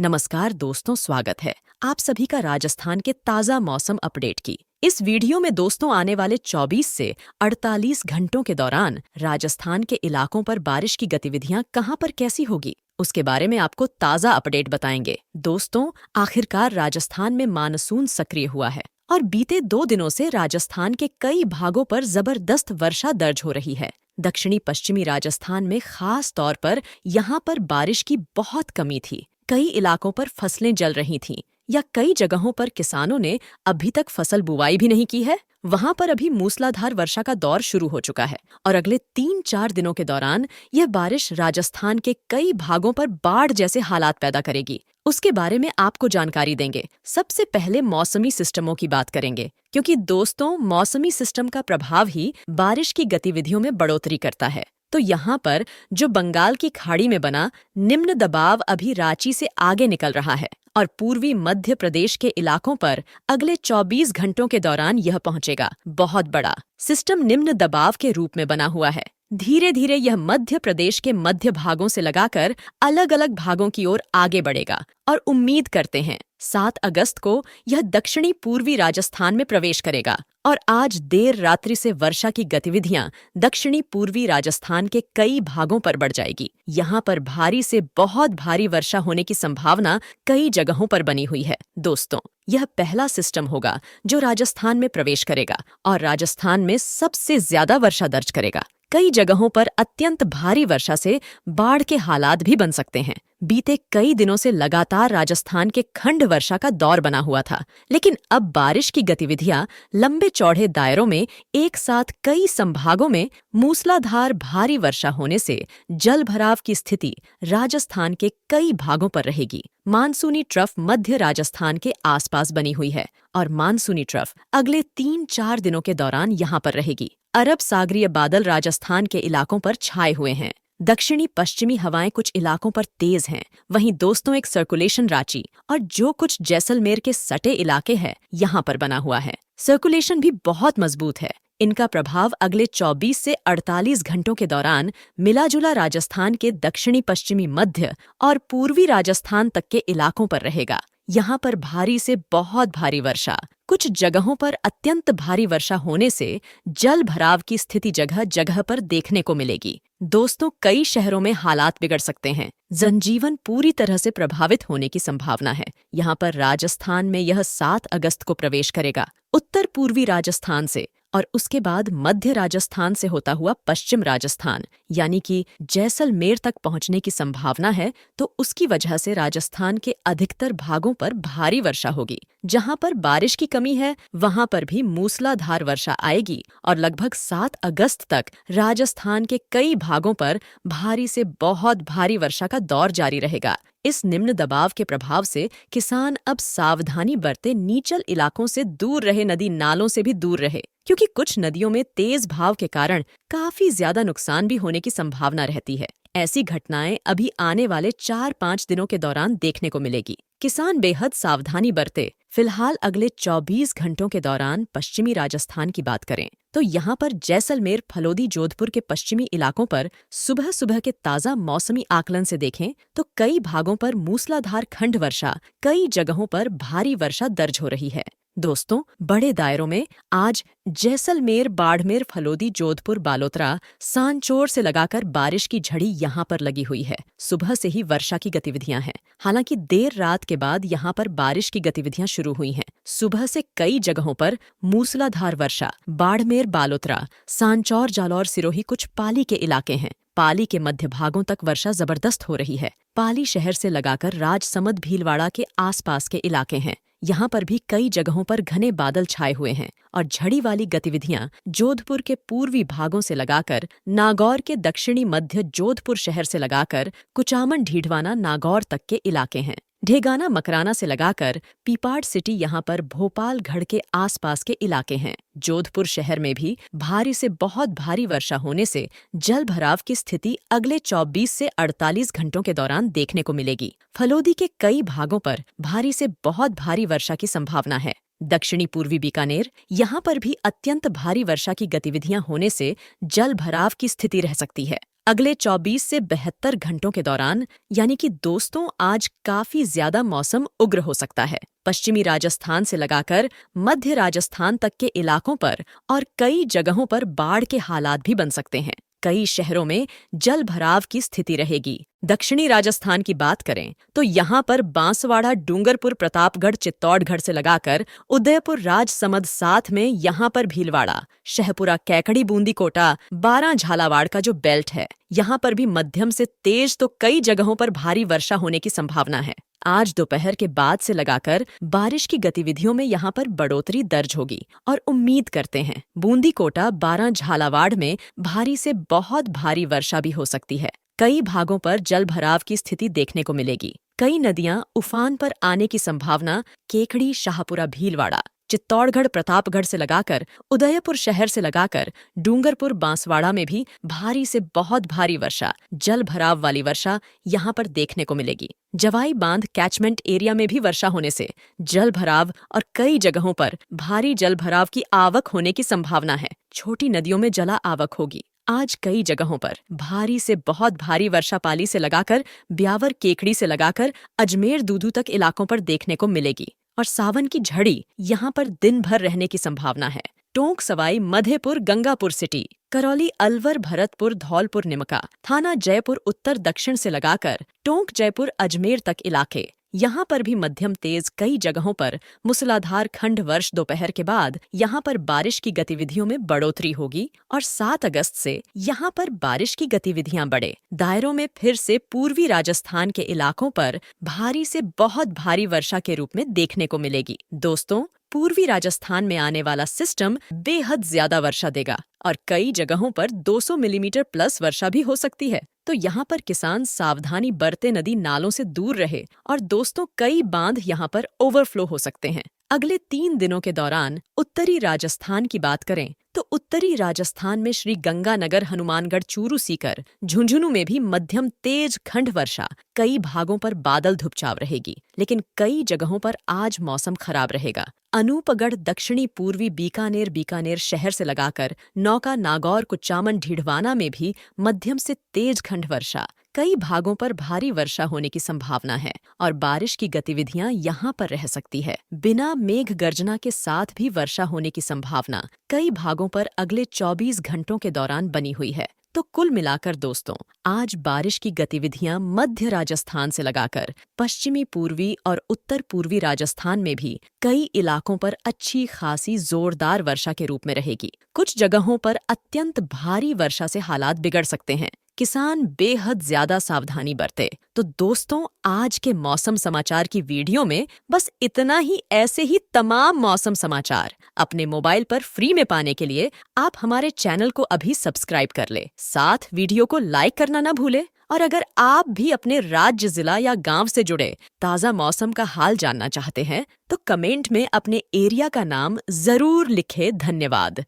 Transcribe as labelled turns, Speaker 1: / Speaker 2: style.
Speaker 1: नमस्कार दोस्तों, स्वागत है आप सभी का राजस्थान के ताज़ा मौसम अपडेट की। इस वीडियो में दोस्तों आने वाले 24 से 48 घंटों के दौरान राजस्थान के इलाकों पर बारिश की गतिविधियां कहां पर कैसी होगी, उसके बारे में आपको ताज़ा अपडेट बताएंगे। दोस्तों, आखिरकार राजस्थान में मानसून सक्रिय हुआ है और बीते 2 दिनों से राजस्थान के कई भागों पर जबरदस्त वर्षा दर्ज हो रही है। दक्षिणी पश्चिमी राजस्थान में खास तौर पर यहाँ पर बारिश की बहुत कमी थी। कई इलाकों पर फसलें जल रही थीं या कई जगहों पर किसानों ने अभी तक फसल बुवाई भी नहीं की है। वहां पर अभी मूसलाधार वर्षा का दौर शुरू हो चुका है और अगले 3-4 दिनों के दौरान यह बारिश राजस्थान के कई भागों पर बाढ़ जैसे हालात पैदा करेगी। उसके बारे में आपको जानकारी देंगे। सबसे पहले मौसमी सिस्टमों की बात करेंगे, क्योंकि दोस्तों मौसमी सिस्टम का प्रभाव ही बारिश की गतिविधियों में बढ़ोतरी करता है। तो यहाँ पर जो बंगाल की खाड़ी में बना निम्न दबाव अभी रांची से आगे निकल रहा है और पूर्वी मध्य प्रदेश के इलाकों पर अगले 24 घंटों के दौरान यह पहुंचेगा। बहुत बड़ा सिस्टम निम्न दबाव के रूप में बना हुआ है। धीरे धीरे यह मध्य प्रदेश के मध्य भागों से लगाकर अलग अलग भागों की ओर आगे बढ़ेगा और उम्मीद करते हैं 7 अगस्त को यह दक्षिणी पूर्वी राजस्थान में प्रवेश करेगा और आज देर रात्रि से वर्षा की गतिविधियां दक्षिणी पूर्वी राजस्थान के कई भागों पर बढ़ जाएगी। यहाँ पर भारी से बहुत भारी वर्षा होने की संभावना कई जगहों पर बनी हुई है। दोस्तों, यह पहला सिस्टम होगा जो राजस्थान में प्रवेश करेगा और राजस्थान में सबसे ज्यादा वर्षा दर्ज करेगा। कई जगहों पर अत्यंत भारी वर्षा से बाढ़ के हालात भी बन सकते हैं। बीते कई दिनों से लगातार राजस्थान के खंड वर्षा का दौर बना हुआ था, लेकिन अब बारिश की गतिविधियां लंबे चौड़े दायरों में एक साथ कई संभागों में मूसलाधार भारी वर्षा होने से जल भराव की स्थिति राजस्थान के कई भागों पर रहेगी। मानसूनी ट्रफ मध्य राजस्थान के आसपास बनी हुई है और मानसूनी ट्रफ अगले 3-4 दिनों के दौरान यहाँ पर रहेगी। अरब सागरीय बादल राजस्थान के इलाकों पर छाए हुए हैं। दक्षिणी पश्चिमी हवाएं कुछ इलाकों पर तेज हैं। वहीं दोस्तों एक सर्कुलेशन रांची और जो कुछ जैसलमेर के सटे इलाके हैं यहाँ पर बना हुआ है। सर्कुलेशन भी बहुत मजबूत है। इनका प्रभाव अगले 24 से 48 घंटों के दौरान मिलाजुला राजस्थान के दक्षिणी पश्चिमी मध्य और पूर्वी राजस्थान तक के इलाकों पर रहेगा। यहाँ पर भारी से बहुत भारी वर्षा, कुछ जगहों पर अत्यंत भारी वर्षा होने से जल भराव की स्थिति जगह जगह पर देखने को मिलेगी। दोस्तों, कई शहरों में हालात बिगड़ सकते हैं। जनजीवन पूरी तरह से प्रभावित होने की संभावना है। यहाँ पर राजस्थान में यह 7 अगस्त को प्रवेश करेगा। उत्तर पूर्वी राजस्थान से और उसके बाद मध्य राजस्थान से होता हुआ पश्चिम राजस्थान यानी कि जैसलमेर तक पहुंचने की संभावना है। तो उसकी वजह से राजस्थान के अधिकतर भागों पर भारी वर्षा होगी। जहां पर बारिश की कमी है वहां पर भी मूसलाधार वर्षा आएगी और लगभग 7 अगस्त तक राजस्थान के कई भागों पर भारी से बहुत भारी वर्षा का दौर जारी रहेगा। इस निम्न दबाव के प्रभाव से किसान अब सावधानी बरते निचल इलाकों से दूर रहे, नदी नालों से भी दूर रहे, क्योंकि कुछ नदियों में तेज भाव के कारण काफी ज्यादा नुकसान भी होने की संभावना रहती है। ऐसी घटनाएं अभी आने वाले 4-5 दिनों के दौरान देखने को मिलेगी। किसान बेहद सावधानी बरते। फिलहाल अगले 24 घंटों के दौरान पश्चिमी राजस्थान की बात करें तो यहाँ पर जैसलमेर, फलोदी, जोधपुर के पश्चिमी इलाकों पर सुबह सुबह के ताज़ा मौसमी आकलन से देखें तो कई भागों पर मूसलाधार खंड वर्षा, कई जगहों पर भारी वर्षा दर्ज हो रही है। दोस्तों, बड़े दायरों में आज जैसलमेर, बाड़मेर, फलोदी, जोधपुर, बालोतरा, सांचौर से लगाकर बारिश की झड़ी यहाँ पर लगी हुई है। सुबह से ही वर्षा की गतिविधियां हैं। हालांकि देर रात के बाद यहाँ पर बारिश की गतिविधियां शुरू हुई हैं। सुबह से कई जगहों पर मूसलाधार वर्षा, बाड़मेर, बालोतरा, सांचौर, जालौर, सिरोही कुछ पाली के इलाके हैं। पाली के मध्य भागों तक वर्षा जबरदस्त हो रही है। पाली शहर से लगाकर राजसमंद, भीलवाड़ा के आसपास के इलाके हैं। यहाँ पर भी कई जगहों पर घने बादल छाए हुए हैं और झड़ी वाली गतिविधियां जोधपुर के पूर्वी भागों से लगाकर नागौर के दक्षिणी मध्य, जोधपुर शहर से लगाकर कुचामन, ढीडवाना, नागौर तक के इलाके हैं। ढेगाना, मकराना से लगाकर पीपाड़ सिटी यहाँ पर भोपालगढ़ के आसपास के इलाके हैं। जोधपुर शहर में भी भारी से बहुत भारी वर्षा होने से जल भराव की स्थिति अगले 24 से 48 घंटों के दौरान देखने को मिलेगी। फलोदी के कई भागों पर भारी से बहुत भारी वर्षा की संभावना है। दक्षिणी पूर्वी बीकानेर, यहाँ पर भी अत्यंत भारी वर्षा की गतिविधियां होने से जल भराव की स्थिति रह सकती है। अगले 24 से 72 घंटों के दौरान यानी कि दोस्तों आज काफी ज्यादा मौसम उग्र हो सकता है। पश्चिमी राजस्थान से लगाकर मध्य राजस्थान तक के इलाकों पर और कई जगहों पर बाढ़ के हालात भी बन सकते हैं। कई शहरों में जल भराव की स्थिति रहेगी। दक्षिणी राजस्थान की बात करें तो यहाँ पर बांसवाड़ा, डूंगरपुर, प्रतापगढ़, चित्तौड़गढ़ से लगाकर उदयपुर, राजसमंद, साथ में यहाँ पर भीलवाड़ा, शहपुरा, कैकड़ी, बूंदी, कोटा, बारां, झालावाड़ का जो बेल्ट है, यहाँ पर भी मध्यम से तेज तो कई जगहों पर भारी वर्षा होने की संभावना है। आज दोपहर के बाद से लगाकर बारिश की गतिविधियों में यहाँ पर बढ़ोतरी दर्ज होगी और उम्मीद करते हैं बूंदी, कोटा, बारां, झालावाड़ में भारी से बहुत भारी वर्षा भी हो सकती है। कई भागों पर जल भराव की स्थिति देखने को मिलेगी। कई नदियां उफान पर आने की संभावना केकड़ी, शाहपुरा, भीलवाड़ा, चित्तौड़गढ़, प्रतापगढ़ से लगाकर उदयपुर शहर से लगाकर डूंगरपुर, बांसवाड़ा में भी भारी से बहुत भारी वर्षा, जल भराव वाली वर्षा यहाँ पर देखने को मिलेगी। जवाई बांध कैचमेंट एरिया में भी वर्षा होने से जल भराव और कई जगहों पर भारी जल भराव की आवक होने की संभावना है। छोटी नदियों में जला आवक होगी। आज कई जगहों पर भारी से बहुत भारी वर्षा पाली से लगाकर ब्यावर, केकड़ी से लगाकर अजमेर, दूदू तक इलाकों पर देखने को मिलेगी और सावन की झड़ी यहाँ पर दिन भर रहने की संभावना है। टोंक, सवाई मधेपुर, गंगापुर सिटी, करौली, अलवर, भरतपुर, धौलपुर, निमका, थाना जयपुर, उत्तर दक्षिण से लगाकर टोंक, जयपुर, अजमेर तक इलाके, यहाँ पर भी मध्यम तेज कई जगहों पर मूसलाधार खंड वर्ष दोपहर के बाद यहाँ पर बारिश की गतिविधियों में बढ़ोतरी होगी और 7 अगस्त से यहाँ पर बारिश की गतिविधियां बढ़े दायरों में फिर से पूर्वी राजस्थान के इलाकों पर भारी से बहुत भारी वर्षा के रूप में देखने को मिलेगी। दोस्तों, पूर्वी राजस्थान में आने वाला सिस्टम बेहद ज्यादा वर्षा देगा और कई जगहों पर 200 मिलीमीटर प्लस वर्षा भी हो सकती है। तो यहाँ पर किसान सावधानी बरते, नदी नालों से दूर रहे और दोस्तों कई बांध यहाँ पर ओवरफ्लो हो सकते हैं। अगले 3 दिनों के दौरान उत्तरी राजस्थान की बात करें तो उत्तरी राजस्थान में श्री गंगानगर, हनुमानगढ़, चूरू, सीकर, झुंझुनू में भी मध्यम तेज खंड वर्षा, कई भागों पर बादल धुपचाव रहेगी, लेकिन कई जगहों पर आज मौसम खराब रहेगा। अनूपगढ़, दक्षिणी पूर्वी बीकानेर शहर से लगाकर नौका, नागौर, कुचामन, ढिढवाना में भी मध्यम से तेज खंड वर्षा, कई भागों पर भारी वर्षा होने की संभावना है और बारिश की गतिविधियां यहाँ पर रह सकती है। बिना मेघ गर्जना के साथ भी वर्षा होने की संभावना कई भागों पर अगले 24 घंटों के दौरान बनी हुई है। तो कुल मिलाकर दोस्तों, आज बारिश की गतिविधियां मध्य राजस्थान से लगाकर पश्चिमी, पूर्वी और उत्तर पूर्वी राजस्थान में भी कई इलाकों पर अच्छी खासी जोरदार वर्षा के रूप में रहेगी। कुछ जगहों पर अत्यंत भारी वर्षा से हालात बिगड़ सकते हैं। किसान बेहद ज्यादा सावधानी बरते। तो दोस्तों, आज के मौसम समाचार की वीडियो में बस इतना ही। ऐसे ही तमाम मौसम समाचार अपने मोबाइल पर फ्री में पाने के लिए आप हमारे चैनल को अभी सब्सक्राइब कर ले, साथ वीडियो को लाइक करना ना भूले। और अगर आप भी अपने राज्य, जिला या गांव से जुड़े ताजा मौसम का हाल जानना चाहते हैं तो कमेंट में अपने एरिया का नाम जरूर लिखें। धन्यवाद।